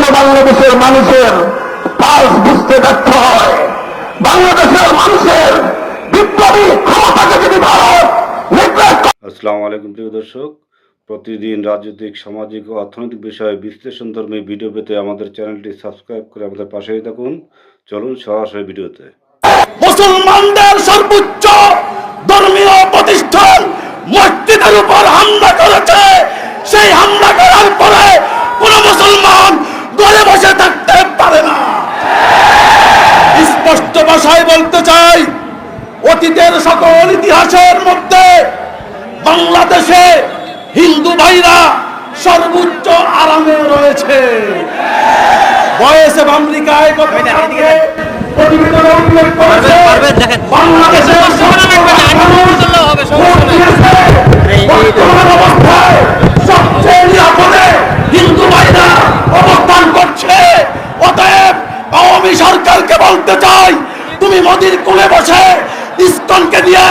এখনো বাংলাদেশের মানুষের পালস বুঝতে ব্যর্থ হয়। বাংলাদেশের মানুষের বিপ্লবী ক্ষমতাকে যদি ভারত আসসালামু আলাইকুম প্রিয় দর্শক, প্রতিদিন রাজনৈতিক, সামাজিক ও অর্থনৈতিক বিষয়ে বিশ্লেষণধর্মী ভিডিও পেতে আমাদের চ্যানেলটি সাবস্ক্রাইব করে আমাদের পাশেই থাকুন। চলুন সরাসরি ভিডিওতে। মুসলমানদের সর্বোচ্চ ধর্মীয় প্রতিষ্ঠান মসজিদের উপর হামলা করেছে। সেই হামলা করার পরে কোন মুসলমান ঘরে বসে থাকতে পারে না। স্পষ্ট ভাষায় বলতে চাই, অতীতের সকল ইতিহাসের মধ্যে বাংলাদেশে হিন্দু ভাইরা সর্বোচ্চ আরামে রয়েছে। ভয়েস অফ আমেরিকায় প্রতিবেদনে উল্লেখ করেছে বাংলাদেশের বর্তমান অবস্থায় সবচেয়ে নিরাপদে হিন্দু ভাইরা অবস্থান করছে। অতএব আওয়ামী সরকারকে বলতে চাই, তুমি মোদির কোলে বসে ইসকনকে দিয়ে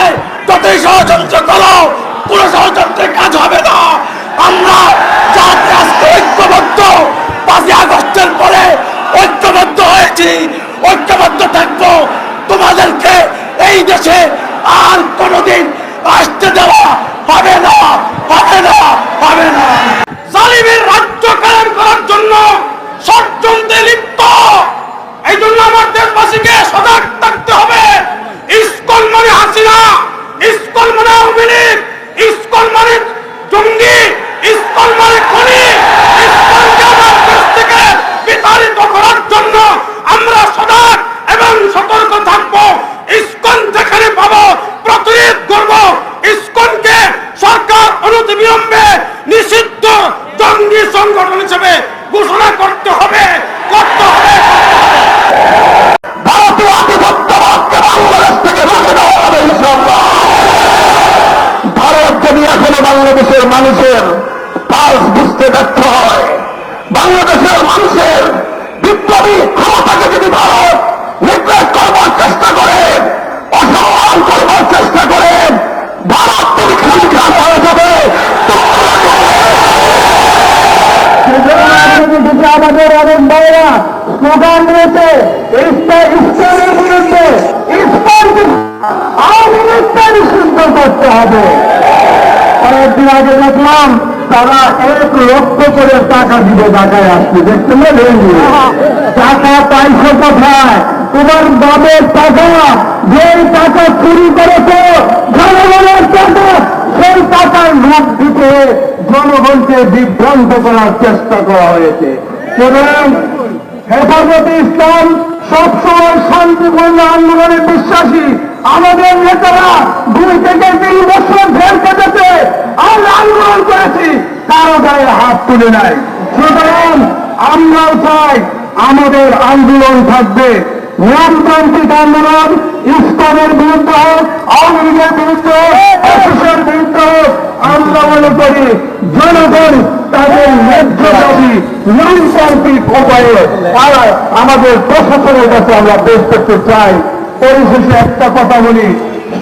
যতই ষড়যন্ত্র করো, কোন ষড়যন্ত্রের কাজ হবে না। আমরা যাতে আজকে ঐক্যবদ্ধ, 5ই আগস্টের পরে ঐক্যবদ্ধ হয়েছি, ঐক্যবদ্ধ থাকবো। তোমাদেরকে এই দেশে আর কোনোদিন আসতে দেওয়া হবে না, হবে না, হবে না। জালিমের রাজ্য কায়েম করার জন্য ষড়যন্ত্রে লিপ্ত। এই জন্য আমার দেশবাসীকে সজাগ থাকতে হবে। ইসকন মানে হাসিনা, ইসকন মানে আওয়ামী লীগ, ইসকন মানে জঙ্গি, ইসকন মানে খুনি। ইসকনকে আমার দেশ থেকে বিতাড়িত করার জন্য আমরা সজাগ এবং সতর্ক থাকবো। ইসকন যেখানে পাবো প্রতিরোধ করবো। ইসকনকে সরকার অনতিবিলম্বে নিষিদ্ধ জঙ্গি সংগঠন হিসেবে ঘোষণা করতে হবে, করতে হবে। ভারতীয় আধিপত্যবাদকে বাংলাদেশ থেকে মুছে দেওয়া হবে ইনশাআল্লাহ। ভারত যদি এখনো বাংলাদেশের মানুষের পালস বুঝতে ব্যর্থ হয়, বাংলাদেশের মানুষের বিপ্লবী ক্ষমতাকে যদি ভারত নিগ্লেক্ট করবার চেষ্টা করে, অসম্মান করবার চেষ্টা করে, ভারত তুমি খান হয়ে যাবে। আমাদের অনেক ভাইরা স্লোগান দিয়েছে ইসলামের বিরুদ্ধে, আওয়ামী লীগকে নিষিদ্ধ করতে হবে। কয়েকদিন আগে দেখলাম তারা 1 লক্ষ করে টাকা দিবে ঢাকায় আসছে। দেখতে পেলেন টাকা পাইছো কোথায়? তোমার বাবার টাকা, যেই টাকা চুরি করেছো জনগণের টাকা, সেই টাকার লোভ দিতে জনগণকে বিভ্রান্ত করার চেষ্টা করা হয়েছে। সুতরাং হেফাজতে ইসলাম সবসময় শান্তিপূর্ণ আন্দোলনে বিশ্বাসী। আমাদের নেতারা 2 থেকে 3 বছর জেল কেটেছে, আমরা আন্দোলন করেছি, কারো গায়ে হাত তুলে নাই। সুতরাং আমরাও চাই আমাদের আন্দোলন থাকবে নিয়মতান্ত্রিক আন্দোলন, ইসলামের বিরুদ্ধে হোক, আওয়ামী লীগের বিরুদ্ধে, এসএসের বিরুদ্ধে হোক। আমরা মনে করি জনগণ তাদের ন্যায্য দাবি নিয়মতান্ত্রিক উপায়ে আমাদের প্রশাসনের কাছে আমরা পেশ করতে চাই। পরিশেষে একটা কথা বলি,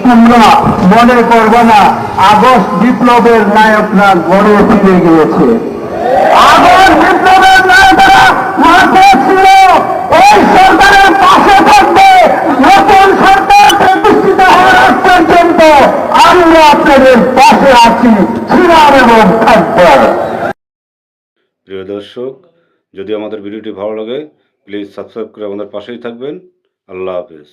তোমরা মনে করবে না আগস্ট বিপ্লবের নায়করা গড়ে ফিরে গিয়েছে। আগস্ট বিপ্লবের নায়করা মাঠে ছিল, ওই সরকারের পাশে থাকবে। নতুন সরকার প্রতিষ্ঠিত হওয়ার আগ পর্যন্ত আমরা আপনাদের পাশে আছি, ছিলাম এবং থাকবো। প্রিয় দর্শক, যদি আমাদের ভিডিওটি ভালো লাগে প্লিজ সাবস্ক্রাইব করে আমাদের পাশেই থাকবেন। আল্লাহ হাফেজ।